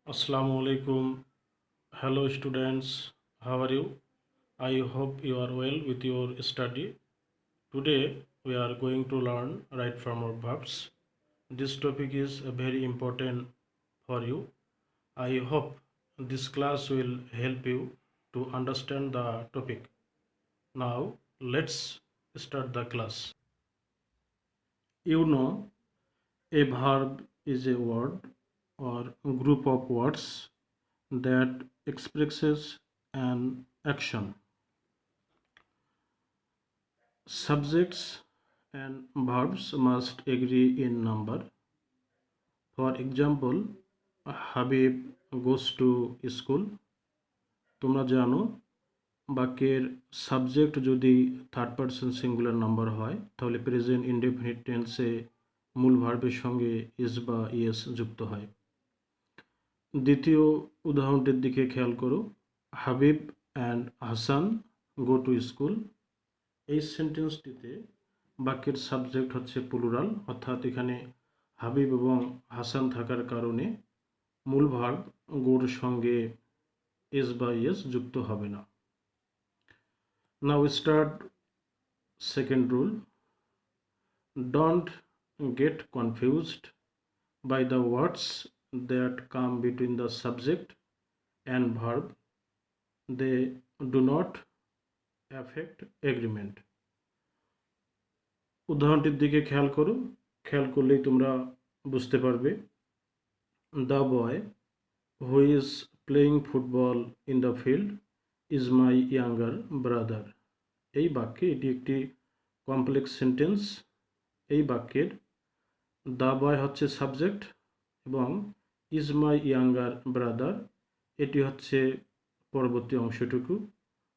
Assalamu alaikum. Hello students. How are you? I hope you are well with your study. Today we are going to learn right from our verbs. This topic is very important for you. I hope this class will help you to understand the topic. Now let's start the class. You know, a verb is a word or group of words that expresses an action. Subjects and verbs must agree in number. For example, Habib goes to school. তোমরা জানো বাক্যের subject যদি third person singular number হয় তাহলে present indefinite টেন্সে মূল ভার্বের সঙ্গে ইস বা ইয়েস যুক্ত হয়। দ্বিতীয় উদাহরণটির দিকে খেয়াল করো। Habib and Hasan go to school. এই সেন্টেন্সটিতে বাক্যের সাবজেক্ট হচ্ছে প্লুরাল, অর্থাৎ এখানে হাবিব এবং হাসান থাকার কারণে মূল ভার্ব গোর সঙ্গে এস বা ইয়েস যুক্ত হবে না। Now start second rule. Don't get confused by the words that come between the subject and verb, they do not affect agreement. উদাহরণটির দিকে খেয়াল করো, খেয়াল করলেই তোমরা বুঝতে পারবে। The boy who is playing football in the field is my younger brother. এই বাক্যে এটি একটি কমপ্লেক্স সেন্টেন্স। এই বাক্যের দ্য বয় হচ্ছে সাবজেক্ট এবং ইজ মাই ইয়াঙ্গার ব্রাদার এটি হচ্ছে পরবর্তী অংশটুকু।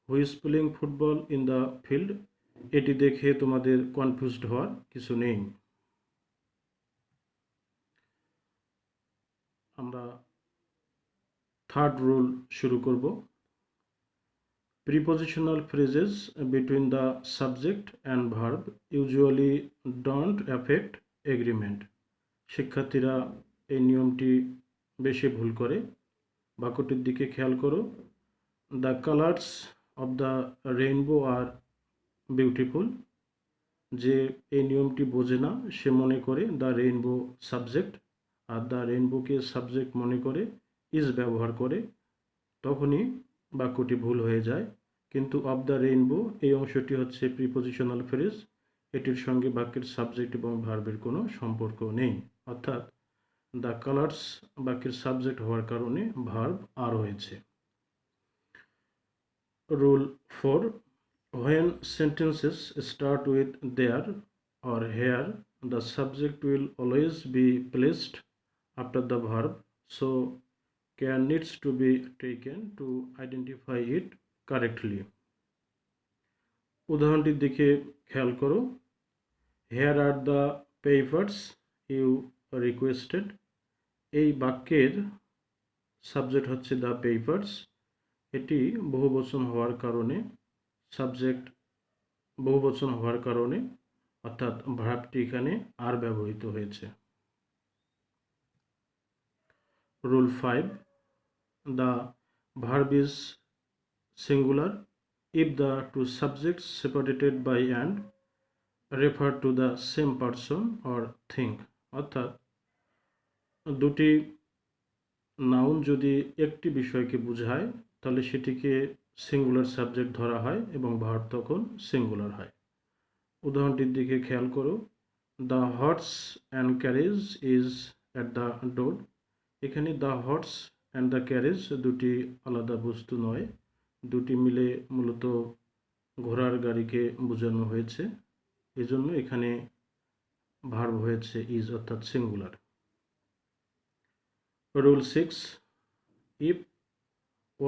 হু is playing football in the field এটি দেখে তোমাদের কনফিউজড হওয়ার কিছু নেই। আমরা থার্ড রুল শুরু করব। Prepositional phrases between the subject and verb usually don't affect agreement. শিক্ষার্থীরা এই নিয়মটি বেশি ভুল করে। বাক্যটির দিকে খেয়াল করো। The colours of the rainbow are beautiful. যে এই নিয়মটি বোঝে না সে মনে করে দ্য রেইনবো সাবজেক্ট, আর দ্য রেইনবোকে সাবজেক্ট মনে করে ইজ ব্যবহার করে, তখনই বাক্যটি ভুল হয়ে যায়। কিন্তু অফ দ্য রেইনবো এই অংশটি হচ্ছে প্রিপোজিশনাল ফ্রেজ, এটির সঙ্গে বাক্যের সাবজেক্ট এবং ভার্বের কোনো সম্পর্ক নেই, অর্থাৎ দ্য কালার্স বাক্যের সাবজেক্ট হওয়ার কারণে ভার্ব আর হয়েছে। Rule 4, when sentences start with there or here, the subject will always be placed after the verb, so care needs to be taken to identify it correctly. উদাহরণটির দিকে খেয়াল করো। Here are the papers you requested। এই বাক্যের subject হচ্ছে the papers. এটি বহুবচন হওয়ার কারণে সাবজেক্ট বহুবচন হওয়ার কারণে অর্থাৎ ভার্বটি এখানে আর ব্যবহৃত হয়েছে। Rule 5, the verb is singular if the two subjects separated by and refer to the same person or thing। অর্থাৎ দুটি নাউন যদি একটি বিষয়কে বোঝায় তাহলে সেটিকে সিঙ্গুলার সাবজেক্ট ধরা হয় এবং ভার্ব তখন সিঙ্গুলার হয়। উদাহরণটির দিকে খেয়াল করো। The horse and carriage is at the door. এখানে the horse and the carriage দুটি আলাদা বস্তু নয়, দুটি মিলে মূলত ঘোড়ার গাড়িকে বোঝানো হয়েছে, এজন্য এখানে ভার্ব হয়েছে ইজ অর্থাৎ singular. Rule 6, if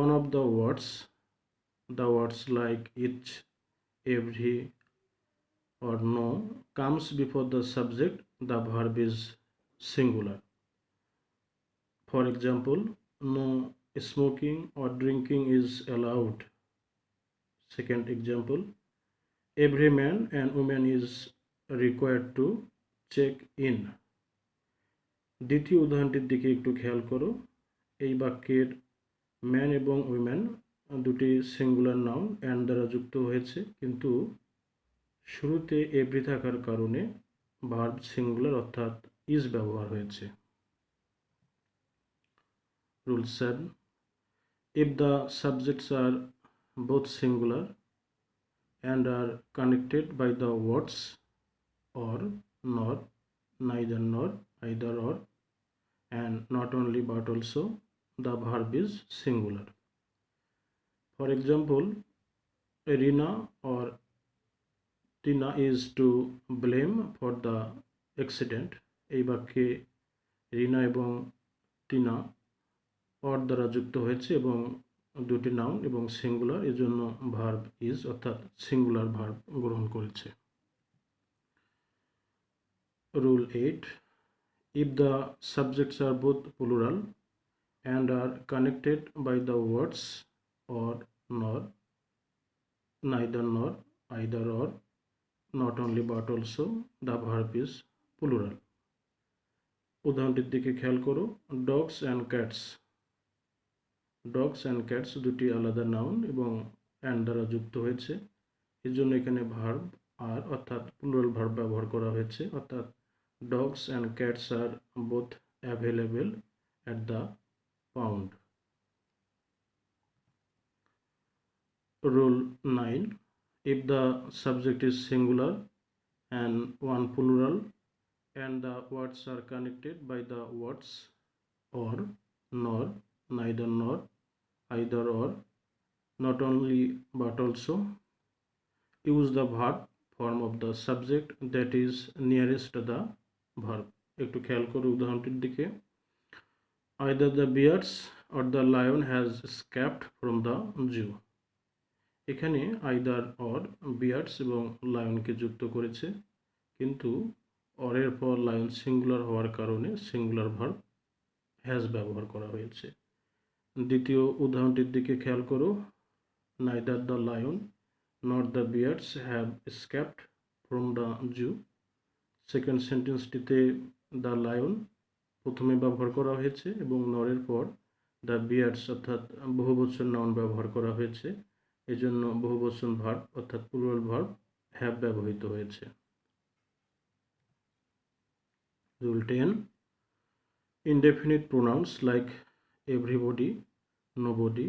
one of the words like each, every or no comes before the subject, the verb is singular. For example, no smoking or drinking is allowed. Second example, every man and woman is required to check in. দ্বিতীয় উদাহরণটির দিকে একটু খেয়াল করো। এই বাক্যের man এবং women দুটি singular noun and দ্বারা যুক্ত হয়েছে, কিন্তু শুরুতে এভরি থাকার কারণে ভার্ব সিঙ্গুলার অর্থাৎ ইজ ব্যবহার হয়েছে। Rule 7, if the subjects are both singular and are connected by the words or, nor, neither nor, either or, and not only but also, the verb is singular. For example, Rina or Tina is to blame for the accident. এই বাক্যে রিনা এবং Tina or দ্বারা যুক্ত হয়েছে এবং দুটি noun এবং singular, এজন্য ভার্ব ইজ অর্থাৎ সিঙ্গুলার ভার্ব গ্রহণ করেছে। Rule 8, if the subjects are both plural and are connected by the words or, nor, neither nor, either or, not only but also, the verb is plural. উদাহরণটির দিকে খেয়াল করো। Dogs and cats দুটি আলাদা noun এবং and দ্বারা যুক্ত হয়েছে, এর জন্য এখানে ভার্ব আর অর্থাৎ প্লুরাল ভার্ব ব্যবহার করা হয়েছে, অর্থাৎ dogs and cats are both available at the pound. Rule 9, if the subject is singular and one plural and the words are connected by the words or, nor, neither nor, either or, not only but also, use the verb form of the subject that is nearest to the verb. একটু খেয়াল করো উদাহরণটির দিকে। either the bears or the lion has escaped from the zoo. এখানে either or bears এবং লায়নকে যুক্ত করেছে, কিন্তু অরের পর লায়ন সিঙ্গুলার হওয়ার কারণে সিঙ্গুলার ভার্ব হ্যাজ ব্যবহার করা হয়েছে। দ্বিতীয় উদাহরণটির দিকে খেয়াল করো। neither the lion nor the bears have escaped from the zoo. Second সেন্টেন্সটিতে দ্য লায়ন প্রথমে ব্যবহার করা হয়েছে এবং নরের পর দ্য বিয়ার্স অর্থাৎ বহুবচন নাউন ব্যবহার করা হয়েছে, এজন্য বহুবচন ভার্ব অর্থাৎ প্লুরাল ভার্ব হ্যাভ ব্যবহৃত হয়েছে। Rule 10, indefinite pronouns like everybody, nobody,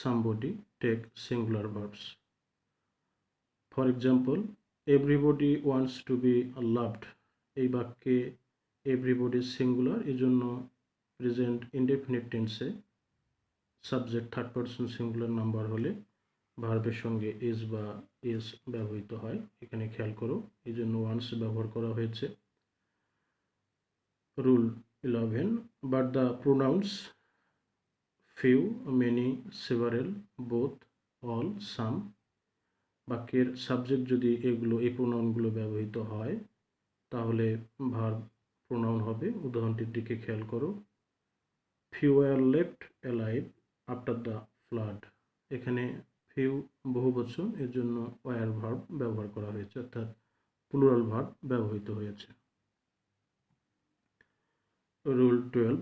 somebody take singular verbs. For example, everybody wants to be loved. এই বাক্যে everybody সিঙ্গুলার, এজন্য প্রেজেন্ট ইনডেফিনিট টেন্সে subject third person singular number হলে ভার্বের সঙ্গে ইজ বা ইজ ব্যবহৃত হয়। এখানে খেয়াল করো, এই জন্য ওয়ান্স ব্যবহার করা হয়েছে। Rule 11, but the pronouns few, many, several, both, all, some, বাক্যের সাবজেক্ট যদি এই প্রোনাউনগুলো ব্যবহৃত হয় তাহলে ভার্ব প্রোনাউন হবে। উদাহরণটির দিকে খেয়াল করো। Few are left alive after the flood. এখানে ফিউ বহুবচন, এর জন্য ওয়ার ভার্ব ব্যবহার করা হয়েছে, অর্থাৎ প্লুরাল ভার্ব ব্যবহৃত হয়েছে। Rule 12,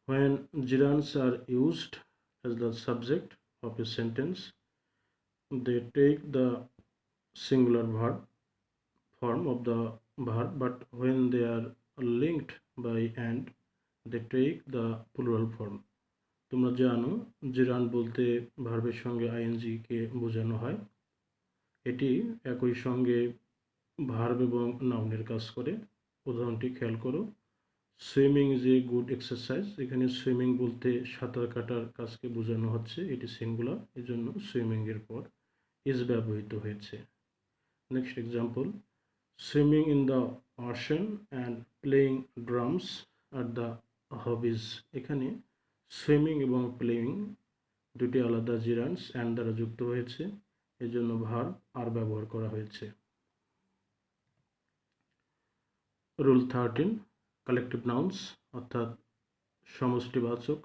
when gerunds are used as the subject of a sentence, they take the singular verb form of the verb, but when they are linked by and, they take the plural form. তোমরা জানো জিরান বলতে ভার্বের সঙ্গে ING কে বোঝানো হয়। এটি একই সঙ্গে ভার্ব এবং নাউনের কাজ করে। উদাহরণটি খেয়াল করো। Swimming is a good exercise. এখানে সুইমিং বলতে সাঁতার কাটার কাজকে বোঝানো হচ্ছে, এটি সিঙ্গুলার, এজন্য সুইমিং এর পর ইজ ব্যবহৃত হয়েছে। Next example, swimming in the ocean and playing drums are the hobbies. এখানে সুইমিং এবং প্লেয়িং দুটি আলাদা জিরান্স অ্যান্ড দ্বারা যুক্ত হয়েছে, এজন্য ভার্ব আর ব্যবহার করা হয়েছে। রুল 13, কালেকটিভ নাউন্স অর্থাৎ সমষ্টিবাচক।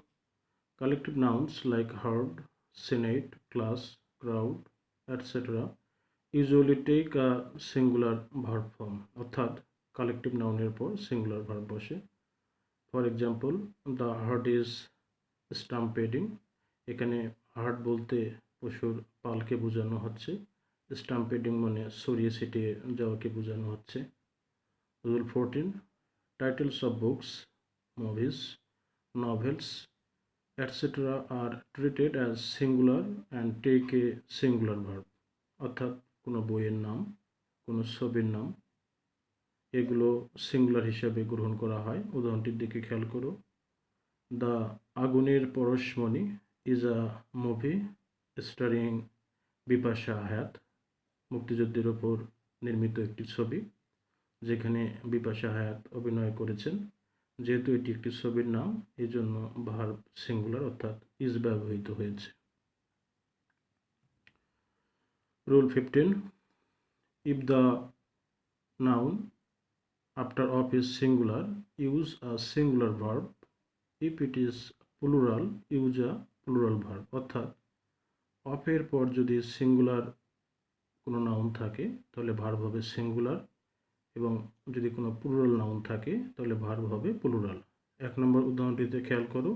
Collective nouns like herd, senate, class, crowd, etcetera usually take a singular verb form, অর্থাৎ কালেকটিভ নাউনের পর সিঙ্গুলার ভার্ব বসে। For example, the herd is stampeding. এখানে হার্ট বলতে পশুর পালকে বোঝানো হচ্ছে, স্টাম্পেডিং মানে ছড়িয়ে ছিটিয়ে যাওয়াকে বোঝানো হচ্ছে। Rule 14, titles of books, movies, novels, etc. are treated as singular and take a singular verb. অর্থাৎ কোনো বইয়ের নাম, কোনো ছবির নাম, এগুলো সিঙ্গুলার হিসাবে গ্রহণ করা হয়। উদাহরণটির দিকে খেয়াল করো। দ্য আগুনের পরশমণি is a movie starring Bipasha Hayat. মুক্তিযুদ্ধের ওপর নির্মিত একটি ছবি যেখানে বিপাশা হায়াত অভিনয় করেছেন। যেহেতু এটি একটি ছবির নাম, এই জন্য ভার্ব সিঙ্গুলার অর্থাৎ ইজ ব্যবহৃত হয়েছে। Rule 15, if the noun after of is singular, use a singular verb. If it is plural, use a plural verb. অর্থাৎ অফের পর যদি সিঙ্গুলার কোনো নাউন থাকে তাহলে ভার্ব হবে সিঙ্গুলার, এবং যদি কোনো প্লুরাল নাউন থাকে তাহলে ভার্ব হবে প্লুরাল। 1 নম্বর উদাহরণটিতে খেয়াল করো।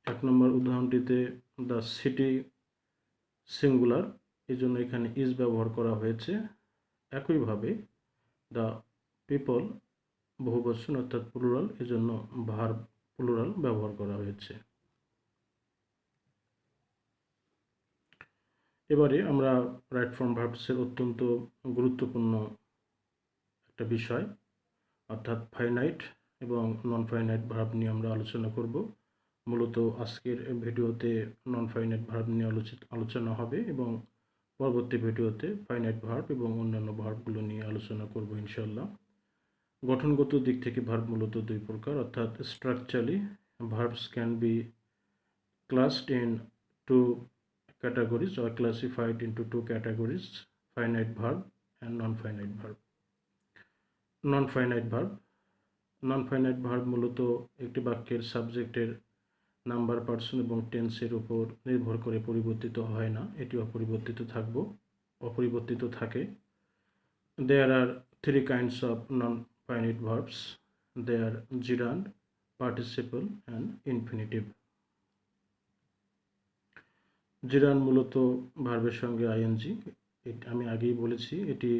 1 নম্বর উদাহরণটিতে দ্য সিটি সিঙ্গুলার, এই জন্য এখানে ইজ ব্যবহার করা হয়েছে। একইভাবে দ্য পিপল বহুবচন অর্থাৎ প্লুরাল, এজন্য ভার্ব প্লুরাল ব্যবহার করা হয়েছে। এবারে আমরা রাইট ফর্ম ভার্বসের অত্যন্ত গুরুত্বপূর্ণ একটা বিষয় অর্থাৎ ফাইনাইট এবং নন ফাইনাইট ভার্ব নিয়ে আমরা আলোচনা করব। মূলত আজকের ভিডিওতে নন ফাইনাইট ভার্ব নিয়ে আলোচনা হবে এবং পরবর্তী ভিডিওতে ফাইনাইট ভার্ব এবং অন্যান্য ভার্বগুলো নিয়ে আলোচনা করব ইনশাল্লাহ। গঠনগত দিক থেকে ভার্ব মূলত দুই প্রকার, অর্থাৎ structurally verbs can be classed in two categories or classified into two categories: finite verb and non-finite verb. Non-finite verb, non-finite verb মূলত একটি বাক্যের সাবজেক্টের নাম্বার, পার্সন এবং টেন্সের উপর নির্ভর করে পরিবর্তিত হয় না, এটি অপরিবর্তিত থাকে। There are three kinds of non-finite verbs. They are gerund, participle and infinitive. জিরান মূলত ভার্বের সঙ্গে আইএনজি, আমি আগেই বলেছি এটি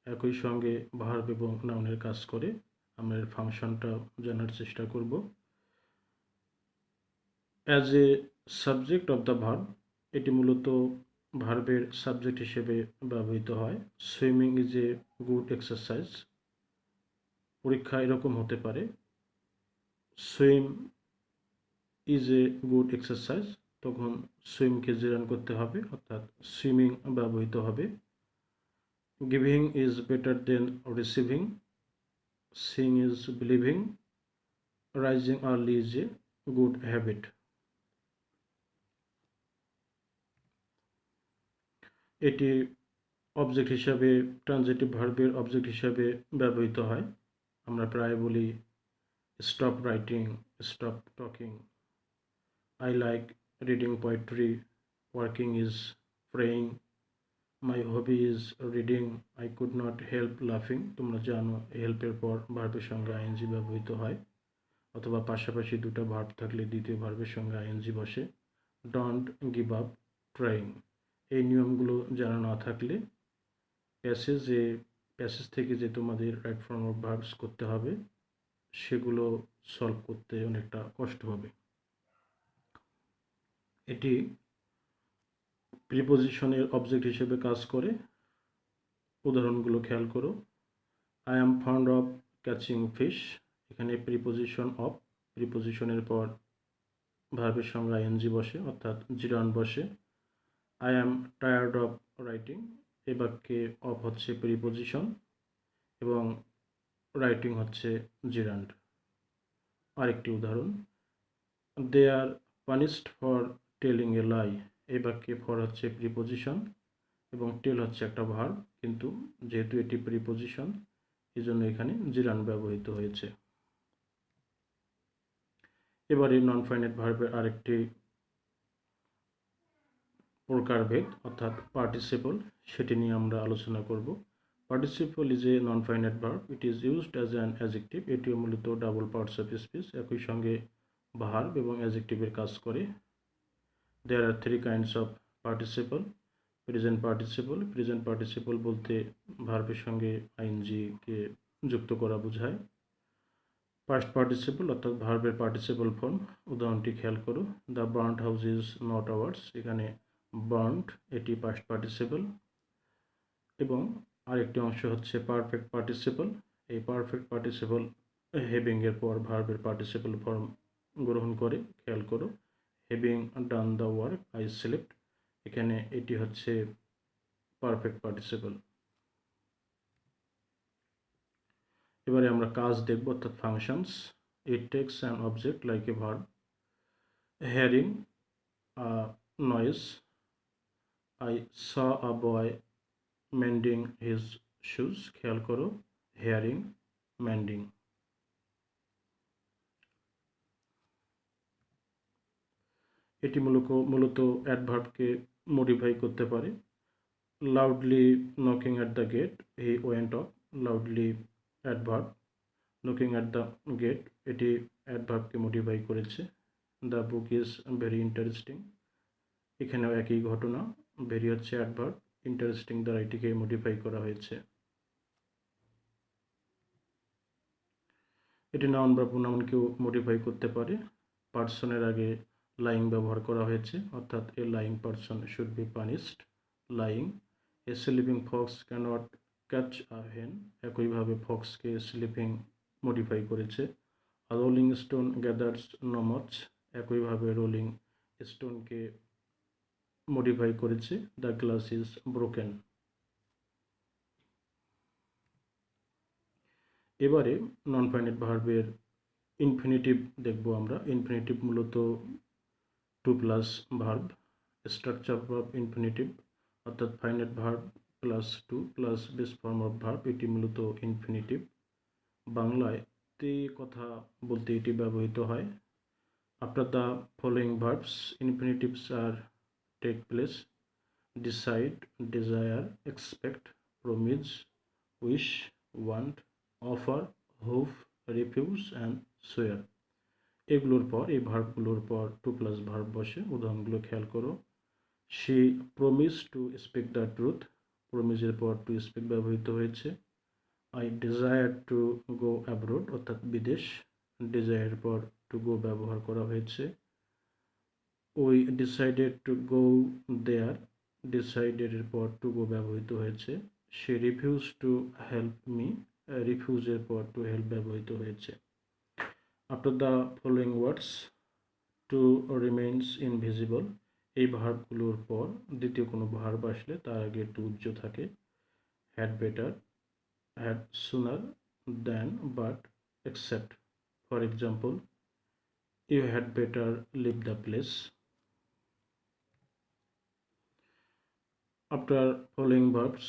একই সঙ্গে ভার্ব এবং নাউনের কাজ করে। আমরা এর ফাংশনটা জানার চেষ্টা করব। As a subject of the verb, এটি মূলত ভার্বের সাবজেক্ট হিসেবে ব্যবহৃত হয়। Swimming is a good exercise, পরীক্ষা এরকম হতে পারে, swim is a good exercise, তখন সুইমকে জিরান করতে হবে অর্থাৎ সুইমিং ব্যবহৃত হবে। Giving is better then receiving, Singh is believing, rising early is a good habit. এটি অবজেক্ট হিসাবে ট্রানজিটিভ ভার্বের অবজেক্ট হিসাবে ব্যবহৃত হয়। আমরা প্রায় বলি stop writing, stop talking, I like reading poetry, working is praying, my hobby is reading, I could not help laughing. তোমরা জানো হেল্পের পর ভার্বের সঙ্গে আইএনজি ব্যবহৃত হয়, অথবা পাশাপাশি দুটো ভার্ব থাকলে দ্বিতীয় ভার্বের সঙ্গে আইএনজি বসে। ডোন্ট গিভ আপ ট্রাইং, এই নিয়মগুলো জানা না থাকলে প্যাসেজ থেকে যে তোমাদের রাইট ফর্ম অফ ভার্বস করতে হবে সেগুলো সলভ করতে অনেকটা কষ্ট হবে। এটি প্রিপোজিশনের অবজেক্ট হিসেবে কাজ করে। উদাহরণগুলো খেয়াল করো। I am fond of catching fish, এখানে প্রিপোজিশনের পর ভার্বের সঙ্গে আইএনজি বসে অর্থাৎ জিরান বসে। I am tired of writing, এ বাক্যে অফ হচ্ছে প্রিপোজিশন এবং রাইটিং হচ্ছে জিরান্ড। আরেকটি উদাহরণ, দে আর পানিশড ফর টেলিং এ লাই, এই বাক্যে ফর হচ্ছে প্রিপোজিশন এবং টেল হচ্ছে একটা ভার্ব, কিন্তু যেহেতু এটি প্রিপোজিশন এই জন্য এখানে জিরান ব্যবহৃত হয়েছে। এবারে নন ফাইনাইট ভার্বের আরেকটি প্রকারভেদ অর্থাৎ পার্টিসিপল, সেটি নিয়ে আমরা আলোচনা করব। Participle is a non finite verb, it is used as an adjective, এটিও মূলত ডাবল পার্টস অফ স্পিচ, একই সঙ্গে ভার্ব এবং অ্যাজেক্টিভের কাজ করে। There are three kinds of participle. Present participle বলতে ভার্বের সঙ্গে আইএনজিকে যুক্ত করা বোঝায়। পাস্ট পার্টিসিপল অর্থাৎ ভার্বের পার্টিসিপল ফর্ম, উদাহরণটি খেয়াল করো, the burnt house is not hours, এখানে বার্ন্ট এটি পাস্ট পার্টিসিপল। এবং আরেকটি অংশ হচ্ছে পারফেক্ট পার্টিসিপল। এই পারফেক্ট পার্টিসিপল হ্যাভিং এর পর ভার্বের পার্টিসিপল ফর্ম গ্রহণ করে, খেয়াল করো, having done the work I slipped, এখানে এটি হচ্ছে পারফেক্ট পার্টিসিপল। এবারে আমরা কাজ দেখব অর্থাৎ functions. It tax an object like a verb, hearing a noise, I saw a boy মেন্ডিং his shoes, খেয়াল করো, হেয়ারিং, মেন্ডিং। এটি মূলত অ্যাডভার্বকে মডিফাই করতে পারে। Loudly knocking at the gate, he went off, loudly adverb, knocking at the gate এটি অ্যাডভার্বকে modify করেছে। The book is very interesting, এখানেও একই ঘটনা, ভেরি হচ্ছে অ্যাডভার্ব, ইন্টারেস্টিং দ্বারা এটিকে মডিফাই করা হয়েছে। এটি নাউন বা প্রোনাউনকেও মডিফাই করতে পারে। পার্সনের আগে লাইং ব্যবহার করা হয়েছে, অর্থাৎ a lying person should be punished, lying. A sleeping fox cannot catch a hen, একইভাবে ফক্সকে স্লিপিং মডিফাই করেছে। A rolling stone gathers no moss, একইভাবে রোলিং স্টোনকে মডিফাই করেছে। The glass is broken. এবারে নন ফাইনাইট ভার্বের ইনফিনিটিভ দেখব আমরা। ইনফিনিটিভ মূলত to plus verb, structure of infinitive অর্থাৎ finite verb plus to plus base form of verb, এটি মূলত ইনফিনিটিভ। বাংলায় তে কথা বলতে এটি ব্যবহৃত হয়। After the following verbs infinitives are take place, decide, desire, expect, promise, wish, want, offer, hope, refuse and swear, এগুলোর পর এই ভার্বগুলোর পর টু প্লাস ভার্ব বসে। উদাহরণগুলো খেয়াল করো, she promise to speak the truth, প্রমিজের পর টু স্পিক ব্যবহৃত হয়েছে। I desire to go abroad অর্থাৎ বিদেশ, ডিজায়ারের পর টু গো ব্যবহার করা হয়েছে। We decided to go there, ডিসাইডেডের পর টু গো ব্যবহৃত হয়েছে। She refuse to help me, রিফিউজের পর টু হেল্প ব্যবহৃত হয়েছে। After the following words to remains invisible, এই ভার্বগুলোর পর দ্বিতীয় কোনো ভার্ব আসলে তার আগে টু উজ্জ থাকে। Had better, had sooner, than, but, except. For example, you had better leave the place. After following verbs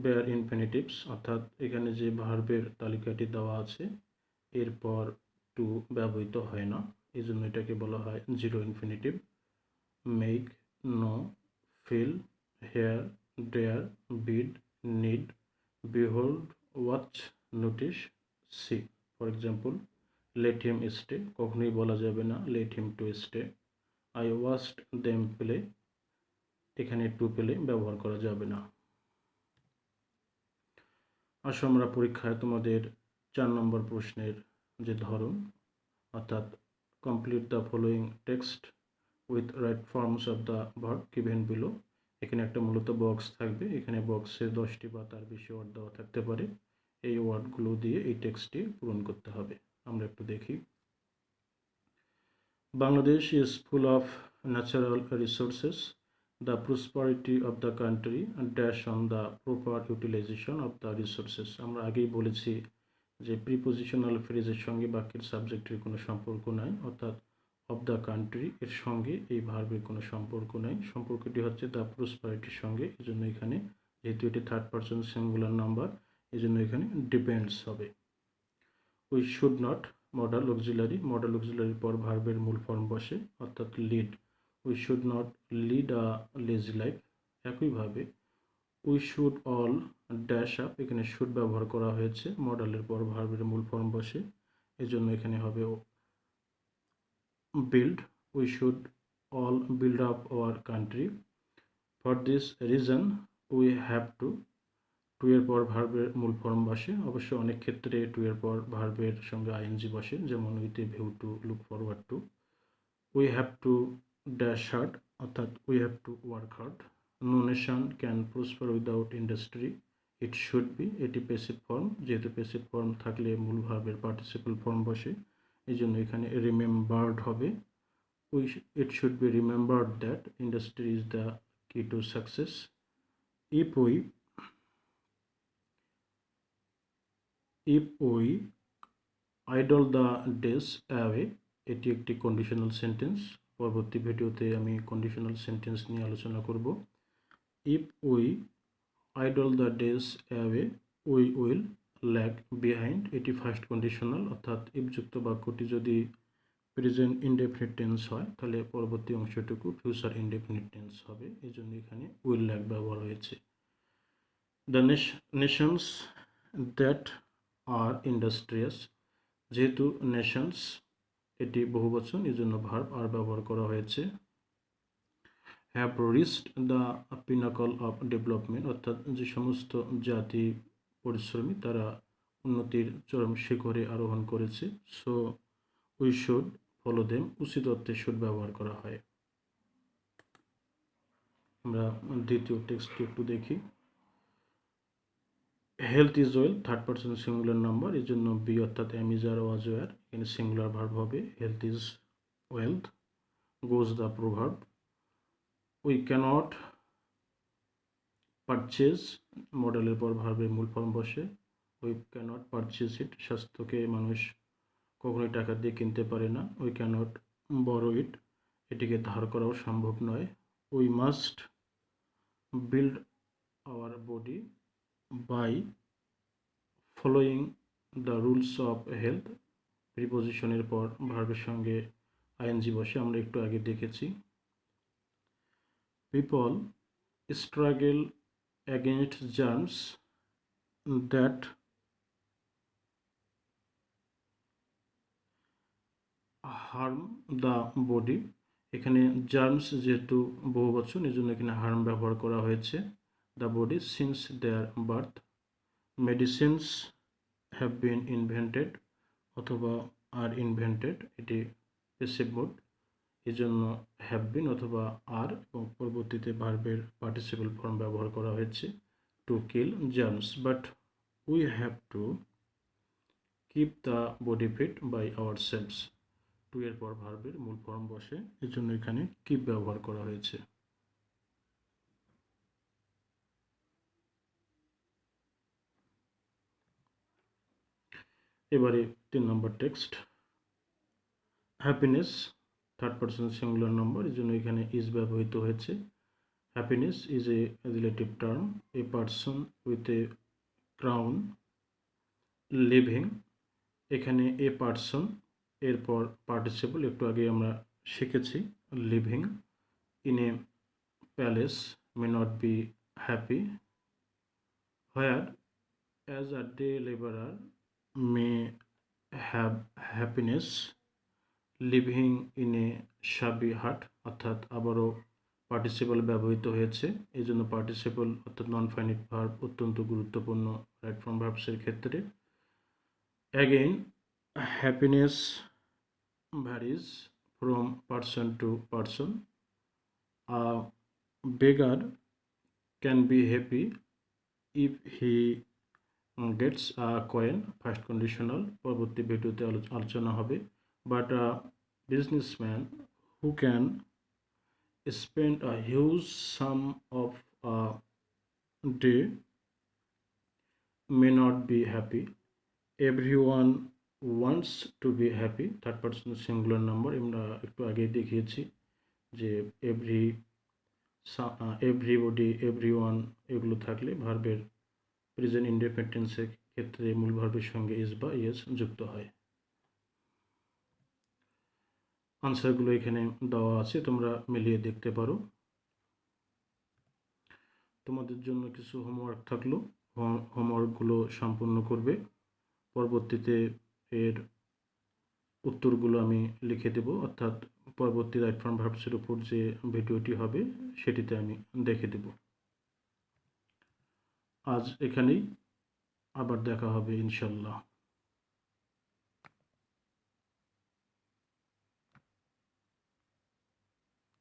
bare infinitives, অর্থাৎ এখানে যে ভার্বের তালিকাটি দেওয়া আছে এরপর টু ব্যবহৃত হয় না, এই জন্য এটাকে বলা হয় zero infinitive. Make, know, feel, hear, dare, bid, need, behold, watch, notice, see. For example, let him stay, কখনোই বলা যাবে না let him to stay. I watched them play, এখানে টু প্লে ব্যবহার করা যাবে না। আসো আমরা পরীক্ষায় তোমাদের 4 নম্বর প্রশ্নের যে ধরন, অর্থাৎ complete the following text with right forms of the verb given below, এখানে একটা মূলত বক্স থাকবে, এখানে বক্সে 10টি বা তার বেশি ওয়ার্ড দেওয়া থাকতে পারে। এই ওয়ার্ডগুলো দিয়ে এই টেক্সটটি পূরণ করতে হবে। আমরা একটু দেখি। Bangladesh is full of natural resources, the prosperity of the country dash on the proper utilisation of the resources. আমরা আগেই বলেছি যে প্রিপোজিশনাল ফ্রেজের সঙ্গে বাক্যের সাবজেক্টের কোনো সম্পর্ক নাই, অর্থাৎ অফ দ্য কান্ট্রি এর সঙ্গে এই ভার্বের কোনো সম্পর্ক নাই, সম্পর্কটি হচ্ছে দ্য প্রসপারিটির সঙ্গে। এই জন্য এখানে যেহেতু এটি থার্ড পারসন সিঙ্গুলার নাম্বার, এই জন্য এখানে ডিপেন্ডস হবে। We should not, modal auxiliary, modal অক্সিলারির পর ভার্বের মূল ফর্ম বসে, অর্থাৎ lead. We should not lead a lazy life. একইভাবে we should all dash up, এখানে শুড ব্যবহার করা হয়েছে, মডেলের পর ভার্বের মূল ফর্ম বসে, এই জন্য এখানে হবে build. We should all build up our country. For this reason we have to, to এর পর ভার্বের মূল ফর্ম বসে, অবশ্য অনেক ক্ষেত্রে টু এর পর ভার্বের সঙ্গে আইএনজি বসে, যেমন with a view to, look forward to. We have to dash hard, অর্থাৎ we have to work hard. No nation can prosper without industry, it should be, এটি প্যাসিভ ফর্ম, যেহেতু প্যাসিভ ফর্ম থাকলে মূল ভার্বের participle form বসে, এই জন্য এখানে রিমেম্বার্ড হবে। It should be remembered that industry is the key to success. If we idle the days away, এটি একটি কন্ডিশনাল সেন্টেন্স। পরবর্তী ভিডিওতে আমি কন্ডিশনাল সেন্টেন্স নিয়ে আলোচনা করব। If we idle the days away we will lag behind, এটি first conditional, অর্থাৎ ইফযুক্ত বাক্যটি যদি প্রেজেন্ট ইনডেফিনিট টেন্স হয় তাহলে পরবর্তী অংশটুকু ফিউচার ইনডেফিনিট টেন্স হবে, এই জন্য এখানে উইল ল্যাগ ব্যবহার হয়েছে। The Nations that R industrious, যেহেতু নেশনস এটি বহুবচন, এই জন্য ভার্ব আর ব্যবহার করা হয়েছে। Have reached the pinnacle of development, অর্থাৎ যে সমস্ত জাতি পরিশ্রমী তারা উন্নতির চরম শিখরে আরোহণ করেছে। So we should follow them, উচিত অর্থে শুড ব্যবহার করা হয়। আমরা দ্বিতীয় টেক্সটটি একটু দেখি। Health is well, third person singular number, এই জন্য বি অর্থাৎ am is are was were, এখানে সিঙ্গুলার ভার্ব হবে। Health is wealth, goes the proverb. We cannot purchase, মডেলের পর ভার্বের মূল ফর্ম বসে। উই ক্যানট পারচেজ ইট, স্বাস্থ্যকে মানুষ কখনোই টাকা দিয়ে কিনতে পারে না। উই ক্যানট বড়ো ইট, এটিকে ধার করাও সম্ভব নয়। We must build our body by following the rules of health, প্রিপোজিশনের পর ভার্বের সঙ্গে আইএনজি বসে, আমরা একটু আগে দেখেছি। People struggle against germs that harm the body, এখানে জার্মস যেহেতু বহুবচন এই জন্য এখানে হার্ম ব্যবহার করা হয়েছে। The body since their birth, medicines have been invented অথবা আর ইনভেন্টেড, এটি প্যাসিভ মোড, এই জন্য হ্যাভ বিন অথবা আর, এবং পরবর্তীতে ভার্বের পার্টিসিপল ফর্ম ব্যবহার করা হয়েছে to kill germs, but we have to keep the body fit by our cells. To এর পর ভার্বের মূল ফর্ম বসে, এর জন্য এখানে কিপ ব্যবহার করা হয়েছে। এবারে 3 number text. Happiness, third person singular number, এই জন্য এখানে ইজ ব্যবহৃত হয়েছে। Happiness is a relative term, a person with a crown living, এখানে এ পারসন এরপর পার্টিসিপল, একটু আগে আমরা শিখেছি। Living in a palace may not be happy, whereas a day labourer may have happiness, living in a shabby hut, অর্থাৎ আবারও participle ব্যবহৃত হয়েছে, এই জন্য পার্টিসিপল অর্থাৎ নন ফাইনিট ভার্ব অত্যন্ত গুরুত্বপূর্ণ রাইট ফ্রম ভার্বসের ক্ষেত্রে। Again happiness varies from person to person, a বেগার can be happy if he gets a coin, first conditional, পরবর্তী ভিডিওতে আলোচনা হবে। But a businessman who can spend a huge sum of a day may not be happy. Everyone wants to be happy, third person singular number, আমরা একটু আগে দেখিয়েছি যে everybody, everyone এগুলো থাকলে ভার্বের প্রেজেন্ট ইনডেফিনিট টেন্সের ক্ষেত্রে মূল ভার্বের সঙ্গে ইজ বা ইয়েস যুক্ত হয়। আনসারগুলো এখানে দেওয়া আছে, তোমরা মিলিয়ে দেখতে পারো। তোমাদের জন্য কিছু হোমওয়ার্ক থাকলো, হোমওয়ার্কগুলো সম্পূর্ণ করবে। পরবর্তীতে এর উত্তরগুলো আমি লিখে দেব, অর্থাৎ পরবর্তী রাইট ফ্রম ভার্বসের উপর যে ভিডিওটি হবে সেটিতে আমি দেখে দেব। আজ এখানেই, আবার দেখা হবে ইনশাল্লাহ।